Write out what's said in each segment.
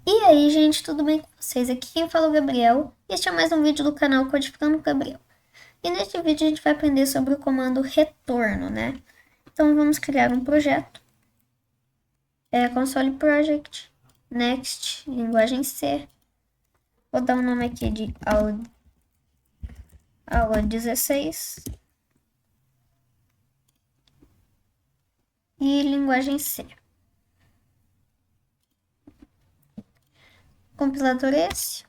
E aí, gente, tudo bem com vocês? Aqui quem fala é o Gabriel e este é mais um vídeo do canal Codificando com Gabriel. E neste vídeo a gente vai aprender sobre o comando retorno, né? Então vamos criar um projeto. Console Project, Next, linguagem C. Vou dar um nome aqui de aula 16 e linguagem C. Compilador esse.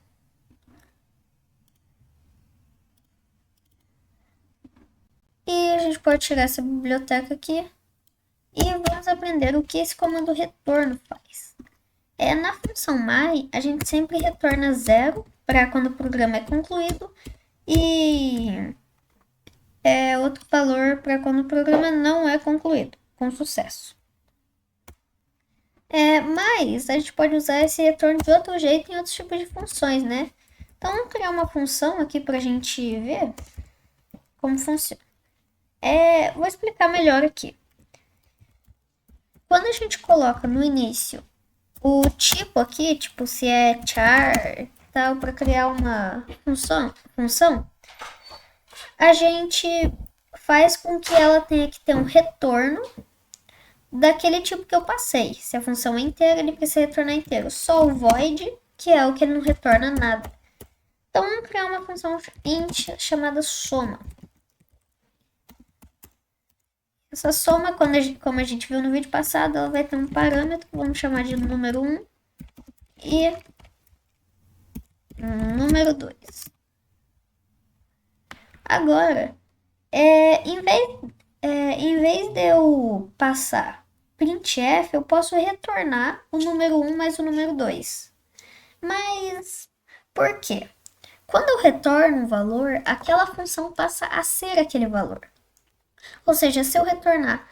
E a gente pode tirar essa biblioteca aqui e vamos aprender o que esse comando retorno faz. Na função my, a gente sempre retorna zero para quando o programa é concluído e outro valor para quando o programa não é concluído, com sucesso. Mas a gente pode usar esse retorno de outro jeito em outros tipos de funções, né? Então vamos criar uma função aqui para a gente ver como funciona. Vou explicar melhor aqui. Quando a gente coloca no início o tipo aqui, tipo se é char, tal, para criar uma função, a gente faz com que ela tenha que ter um retorno daquele tipo que eu passei. Se a função é inteira, ele precisa retornar inteiro. Só o void, que é o que ele não retorna nada. Então vamos criar uma função int chamada soma. Essa soma, como a gente viu no vídeo passado, ela vai ter um parâmetro, vamos chamar de número 1 e número 2. Agora, em vez de eu passar printf, eu posso retornar o número 1 mais o número 2. Mas por quê? Quando eu retorno um valor, aquela função passa a ser aquele valor. Ou seja, se eu retornar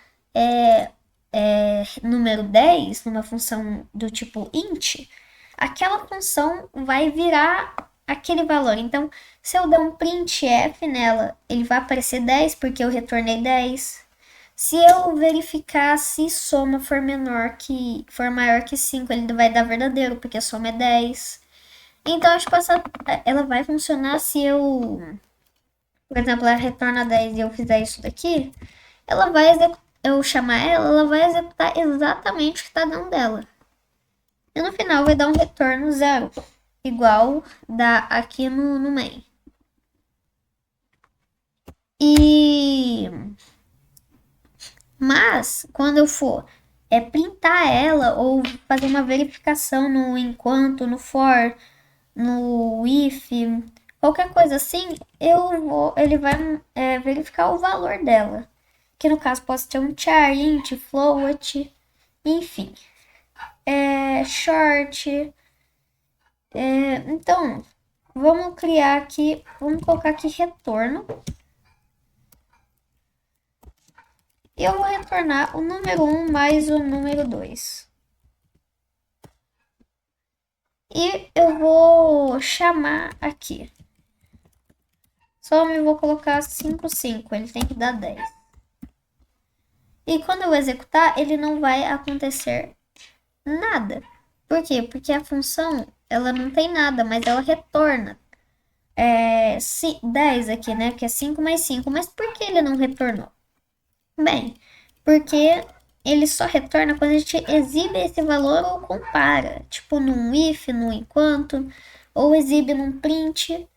número 10 numa função do tipo int, aquela função vai virar aquele valor. Então, se eu der um printf nela, ele vai aparecer 10 porque eu retornei 10. Se eu verificar se soma for maior que 5, ele vai dar verdadeiro, porque a soma é 10. Então, acho que ela vai funcionar se eu, por exemplo, ela retorna 10 e eu fizer isso daqui, ela vai eu chamar ela vai executar exatamente o que está dando dela. E no final vai dar um retorno zero, igual dá aqui no main. Mas, quando eu for printar ela ou fazer uma verificação no enquanto, no for, no if, qualquer coisa assim, ele vai verificar o valor dela. Que no caso pode ter um char, int, float, enfim. Short. Então, vamos criar aqui, vamos colocar aqui retorno. E eu vou retornar o número 1 mais o número 2. E eu vou chamar aqui. Só me vou colocar 5, 5. Ele tem que dar 10. E quando eu executar, ele não vai acontecer nada. Por quê? Porque a função, ela não tem nada, mas ela retorna 10 aqui, né? Que é 5 mais 5. Mas por que ele não retornou? Bem, porque ele só retorna quando a gente exibe esse valor ou compara. Tipo num if, num enquanto, ou exibe num print.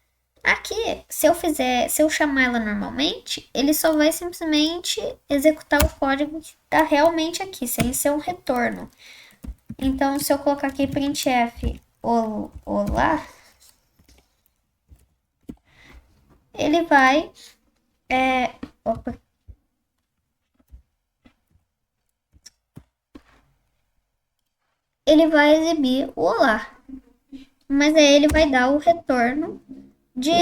Aqui, se eu chamar ela normalmente, ele só vai simplesmente executar o código que está realmente aqui, sem ser um retorno. Então, se eu colocar aqui printf olá, ele vai ele vai exibir o olá. Mas aí ele vai dar o retorno de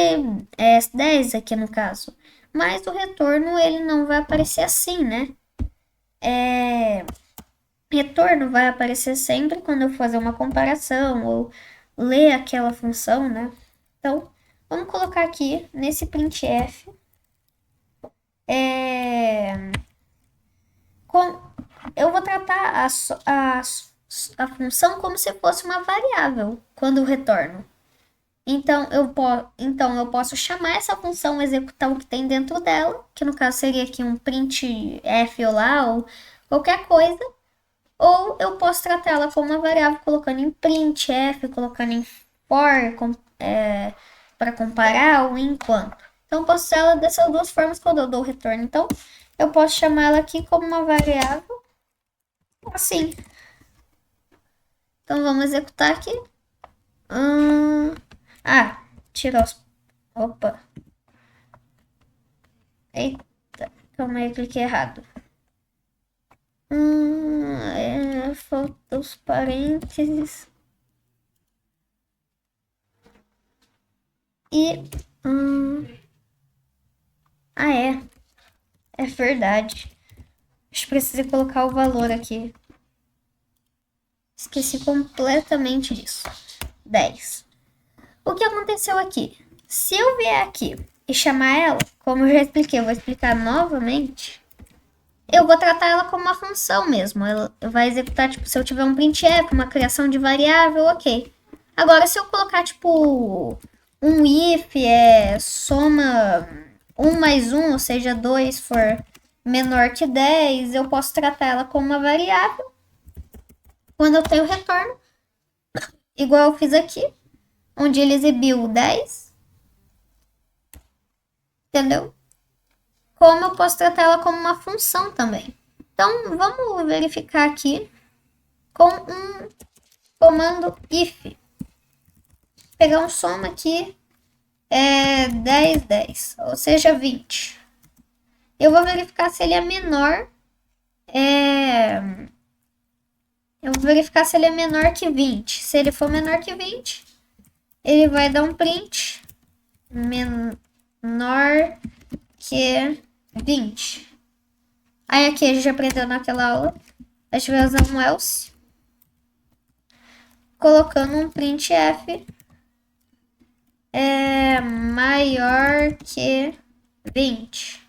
10 aqui no caso. Mas o retorno ele não vai aparecer assim, né? Retorno vai aparecer sempre quando eu fazer uma comparação ou ler aquela função, né? Então, vamos colocar aqui nesse printf eu vou tratar a a função como se fosse uma variável quando eu retorno. Então eu posso chamar essa função, executar o que tem dentro dela, que no caso seria aqui um printf ou qualquer coisa, ou eu posso tratar ela como uma variável colocando em printf, colocando em for para comparar ou enquanto. Então eu posso usar ela dessas duas formas quando eu dou o retorno. Então eu posso chamar ela aqui como uma variável assim. Então vamos executar aqui. Tirar os. Opa. Eita, calma aí, cliquei errado. Falta os parênteses. E. É verdade. A gente precisa colocar o valor aqui. Esqueci completamente disso. 10. O que aconteceu aqui? Se eu vier aqui e chamar ela, como eu já expliquei, eu vou explicar novamente. Eu vou tratar ela como uma função mesmo. Ela vai executar, tipo, se eu tiver um printf, uma criação de variável, ok. Agora, se eu colocar, tipo, um if, soma 1 mais 1, ou seja, 2 for menor que 10, eu posso tratar ela como uma variável. Quando eu tenho retorno, igual eu fiz aqui, onde ele exibiu 10. Entendeu? Como eu posso tratar ela como uma função também. Então, vamos verificar aqui com um comando if. Pegar um soma aqui, 10, 10, ou seja, 20. Eu vou verificar se ele é menor. Eu vou verificar se ele é menor que 20. Se ele for menor que 20, ele vai dar um print menor que 20. Aí aqui a gente aprendeu naquela aula. A gente vai usar um else. Colocando um printf maior que 20.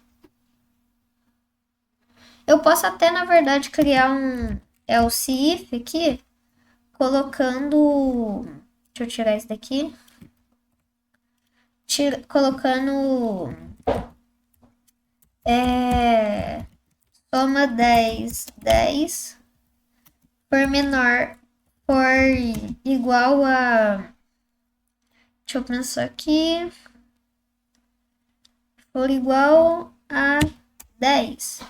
Eu posso até, na verdade, criar um else if aqui, colocando... Deixa eu tirar isso daqui. Colocando... soma 10, 10 por menor, por igual a... Deixa eu pensar aqui. For igual a 10.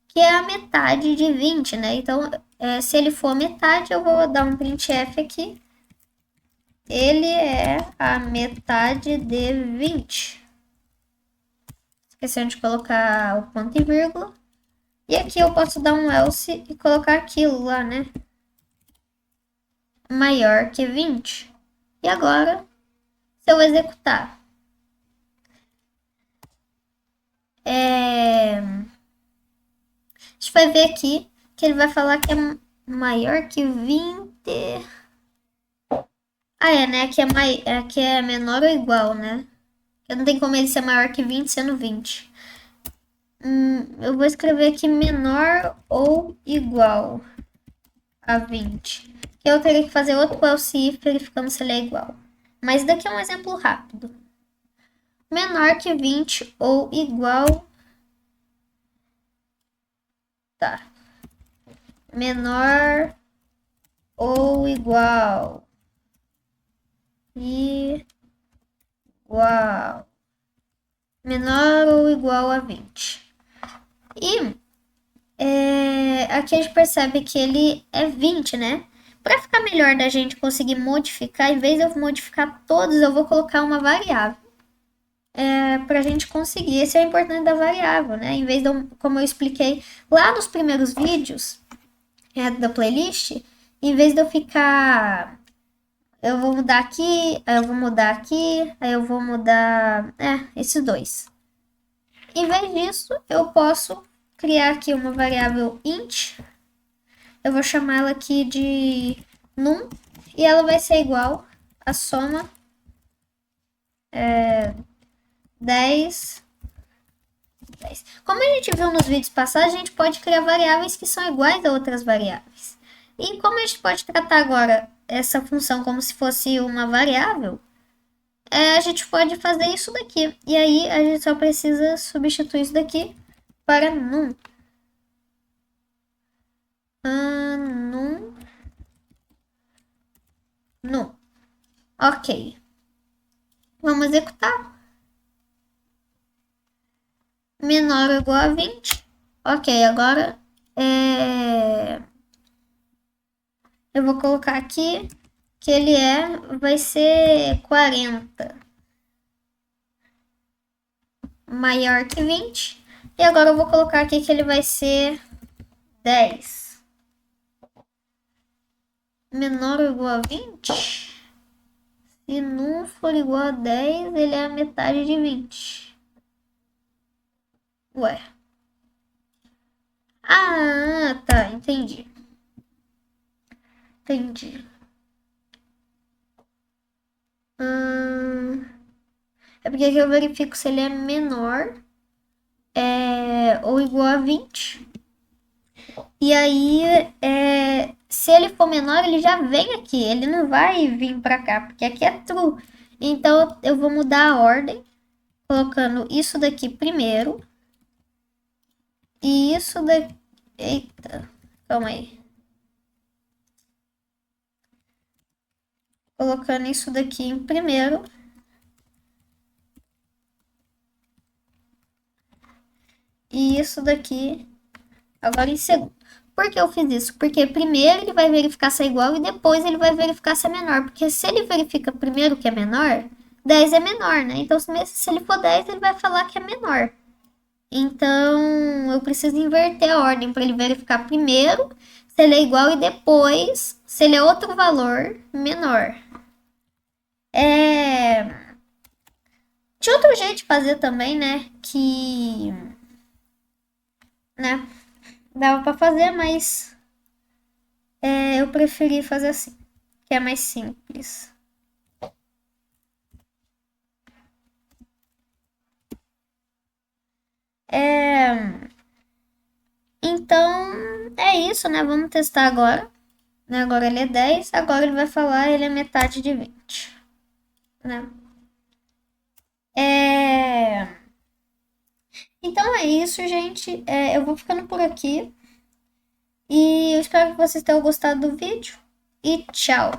Que é a metade de 20, né? Então, se ele for metade, eu vou dar um printf aqui. Ele é a metade de 20. Esquecendo de colocar o ponto e vírgula. E aqui eu posso dar um else e colocar aquilo lá, né? Maior que 20. E agora, se eu executar, a gente vai ver aqui que ele vai falar que é maior que 20. Né? Aqui é menor ou igual, né? Eu não tem como ele ser maior que 20 sendo 20. Eu vou escrever aqui menor ou igual a 20. Eu teria que fazer outro else if verificando se ele é igual. Mas daqui é um exemplo rápido. Menor que 20 ou igual... Tá. Menor ou igual. Igual. Menor ou igual a 20. E aqui a gente percebe que ele é 20, né? Para ficar melhor da gente conseguir modificar, em vez de eu modificar todos, eu vou colocar uma variável. Para a gente conseguir. Esse é o importante da variável, né? Em vez de, como eu expliquei lá nos primeiros vídeos da playlist, em vez de eu ficar... Eu vou mudar aqui, aí eu vou mudar aqui, aí eu vou mudar... esses dois. Em vez disso, eu posso criar aqui uma variável int. Eu vou chamar ela aqui de num. E ela vai ser igual a soma 10. Como a gente viu nos vídeos passados, a gente pode criar variáveis que são iguais a outras variáveis. E como a gente pode tratar agora essa função como se fosse uma variável, a gente pode fazer isso daqui. E aí a gente só precisa substituir isso daqui para num. Num. Num. Ok. Vamos executar. Menor ou igual a 20. Ok, agora eu vou colocar aqui que ele vai ser 40 maior que 20. E agora eu vou colocar aqui que ele vai ser 10 menor ou igual a 20. Se num for igual a 10, ele é a metade de 20. Ué. Ah, tá, entendi. Entendi. É porque aqui eu verifico se ele é menor ou igual a 20. E aí, se ele for menor, ele já vem aqui. Ele não vai vir pra cá, porque aqui é true. Então, eu vou mudar a ordem, colocando isso daqui primeiro. E isso daqui... Eita, calma aí. Colocando isso daqui em primeiro. E isso daqui agora em segundo. Por que eu fiz isso? Porque primeiro ele vai verificar se é igual e depois ele vai verificar se é menor. Porque se ele verifica primeiro que é menor, 10 é menor, né? Então se ele for 10, ele vai falar que é menor. Então eu preciso inverter a ordem para ele verificar primeiro se ele é igual e depois se ele é outro valor menor. Tinha outro jeito de fazer também, né? Que, né? Dava para fazer, mas eu preferi fazer assim, que é mais simples. Então, é isso, né? Vamos testar agora. Né? Agora ele é 10, agora ele vai falar ele é metade de 20. Né? Então é isso, gente. Eu vou ficando por aqui. E eu espero que vocês tenham gostado do vídeo. E tchau!